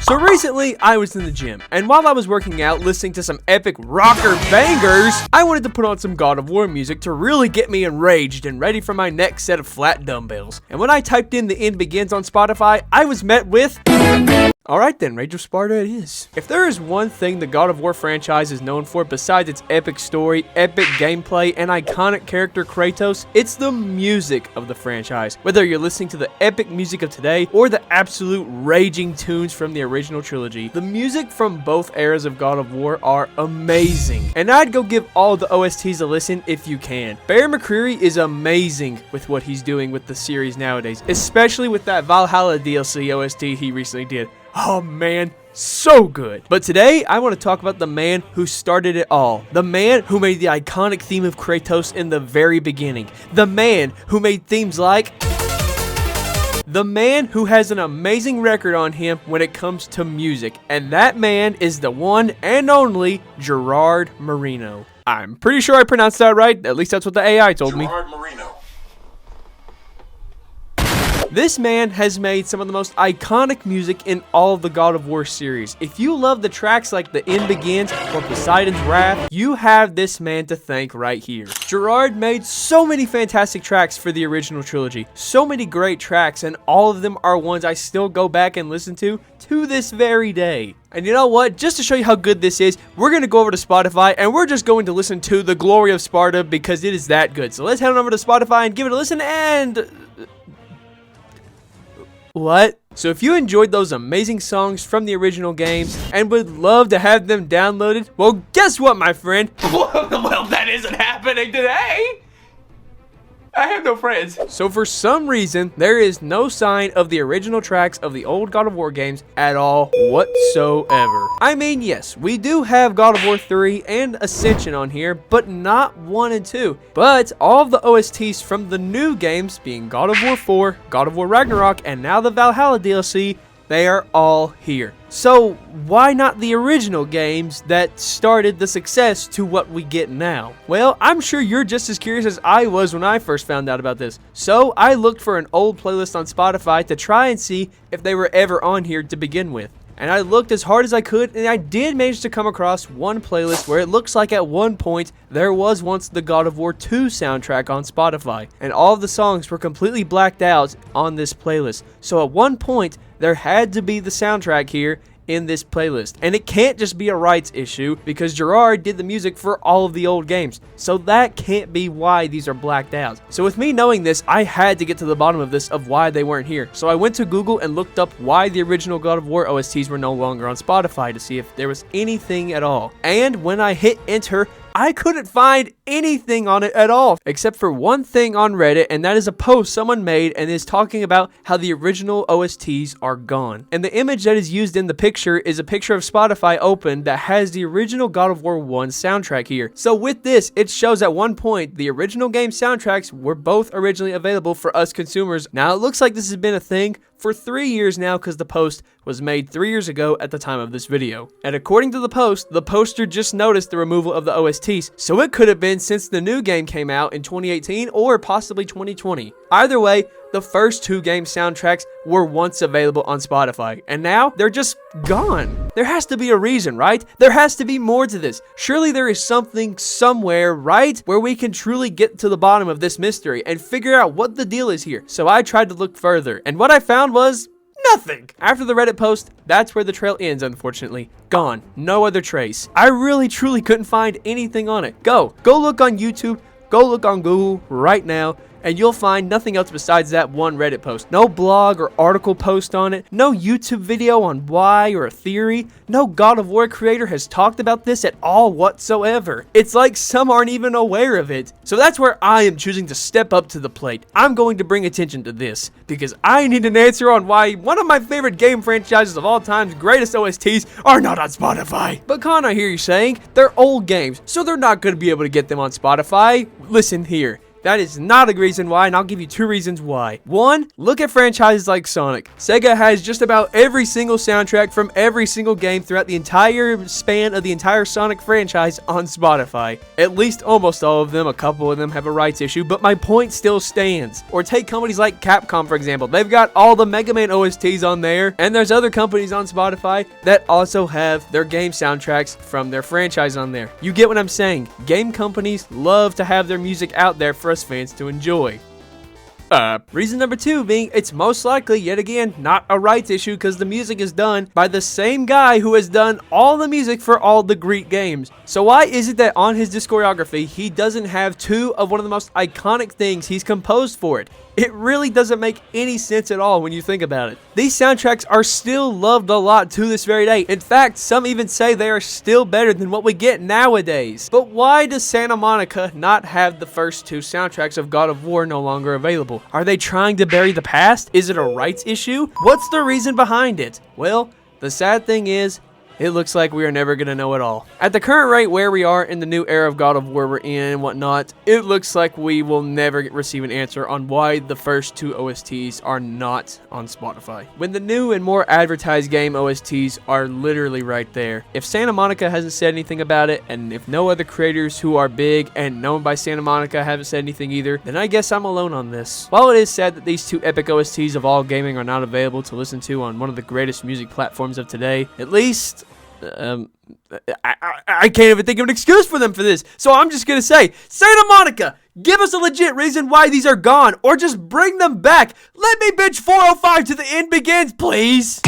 So recently, I was in the gym, and while I was working out listening to some epic rocker bangers, I wanted to put on some God of War music to really get me enraged and ready for my next set of flat dumbbells. And when I typed in The End Begins on Spotify, I was met with... Alright then, Rage of Sparta it is. If there is one thing the God of War franchise is known for besides its epic story, epic gameplay, and iconic character Kratos, it's the music of the franchise. Whether you're listening to the epic music of today or the absolute raging tunes from the original trilogy, the music from both eras of God of War are amazing. And I'd go give all the OSTs a listen if you can. Bear McCreary is amazing with what he's doing with the series nowadays, especially with that Valhalla DLC OST he recently did. Oh man, so good. But today, I want to talk about the man who started it all. The man who made the iconic theme of Kratos in the very beginning. The man who made themes like... The man who has an amazing record on him when it comes to music. And that man is the one and only Gerard Marino. I'm pretty sure I pronounced that right. At least that's what the AI told me. Gerard Marino. This man has made some of the most iconic music in all of the God of War series. If you love the tracks like The End Begins or Poseidon's Wrath, you have this man to thank right here. Gerard made so many fantastic tracks for the original trilogy. So many great tracks, and all of them are ones I still go back and listen to this very day. And you know what? Just to show you how good this is, we're going to go over to Spotify and we're just going to listen to The Glory of Sparta because it is that good. So let's head on over to Spotify and give it a listen and... What? So if you enjoyed those amazing songs from the original games and would love to have them downloaded, well, guess what, my friend? Well, that isn't happening today. I have no friends. So for some reason, there is no sign of the original tracks of the old God of War games at all whatsoever. I mean, yes, we do have God of War 3 and Ascension on here, but not 1 and 2. But all of the OSTs from the new games, being God of War 4, God of War Ragnarok, and now the Valhalla DLC, they are all here. So why not the original games that started the success to what we get now? Well, I'm sure you're just as curious as I was when I first found out about this. So I looked for an old playlist on Spotify to try and see if they were ever on here to begin with. And I looked as hard as I could, and I did manage to come across one playlist where it looks like at one point there was once the God of War 2 soundtrack on Spotify. And all of the songs were completely blacked out on this playlist. So at one point, there had to be the soundtrack here in this playlist. And it can't just be a rights issue because Gerard did the music for all of the old games. So that can't be why these are blacked out. So with me knowing this, I had to get to the bottom of this of why they weren't here. So I went to Google and looked up why the original God of War OSTs were no longer on Spotify to see if there was anything at all. And when I hit enter, I couldn't find anything on it at all, except for one thing on Reddit, and that is a post someone made and is talking about how the original OSTs are gone. And the image that is used in the picture is a picture of Spotify open that has the original God of War 1 soundtrack here. So with this, it shows at one point the original game soundtracks were both originally available for us consumers. Now it looks like this has been a thing for 3 years now because the post was made 3 years ago at the time of this video. And according to the post, the poster just noticed the removal of the OSTs, so it could have been since the new game came out in 2018 or possibly 2020. Either way, the first 2 game soundtracks were once available on Spotify, and now they're just gone. There has to be a reason, right? There has to be more to this. Surely there is something somewhere, right, where we can truly get to the bottom of this mystery and figure out what the deal is here. So I tried to look further, and what I found was nothing. After the Reddit post, that's where the trail ends, unfortunately. Gone. No other trace. I really, truly couldn't find anything on it. Go look on YouTube. Go look on Google right now, and you'll find nothing else besides that one Reddit post. No blog or article post on it. No YouTube video on why or a theory. No God of War creator has talked about this at all whatsoever. It's like some aren't even aware of it. So that's where I am choosing to step up to the plate. I'm going to bring attention to this because I need an answer on why one of my favorite game franchises of all time's greatest OSTs are not on Spotify. But Con, I hear you saying they're old games, so they're not going to be able to get them on Spotify. Listen here. That is not a reason why, and I'll give you 2 reasons why. 1, look at franchises like Sonic. Sega has just about every single soundtrack from every single game throughout the entire span of the entire Sonic franchise on Spotify. At least almost all of them. A couple of them have a rights issue, but my point still stands. Or take companies like Capcom, for example. They've got all the Mega Man OSTs on there, and there's other companies on Spotify that also have their game soundtracks from their franchise on there. You get what I'm saying? Game companies love to have their music out there for us fans to enjoy. Reason number 2 being it's most likely, yet again, not a rights issue because the music is done by the same guy who has done all the music for all the Greek games. So why is it that on his discography he doesn't have 2 of one of the most iconic things he's composed for it? It really doesn't make any sense at all when you think about it. These soundtracks are still loved a lot to this very day. In fact, some even say they are still better than what we get nowadays. But why does Santa Monica not have the first 2 soundtracks of God of War no longer available? Are they trying to bury the past? Is it a rights issue? What's the reason behind it? Well, the sad thing is, it looks like we are never going to know it all. At the current rate where we are in the new era of God of War we're in and whatnot, it looks like we will never receive an answer on why the first 2 OSTs are not on Spotify, when the new and more advertised game OSTs are literally right there. If Santa Monica hasn't said anything about it, and if no other creators who are big and known by Santa Monica haven't said anything either, then I guess I'm alone on this. While it is sad that these 2 epic OSTs of all gaming are not available to listen to on one of the greatest music platforms of today, at least I can't even think of an excuse for them for this. So I'm just gonna say, Santa Monica, give us a legit reason why these are gone, or just bring them back. Let me bitch 405 to the end begins, please.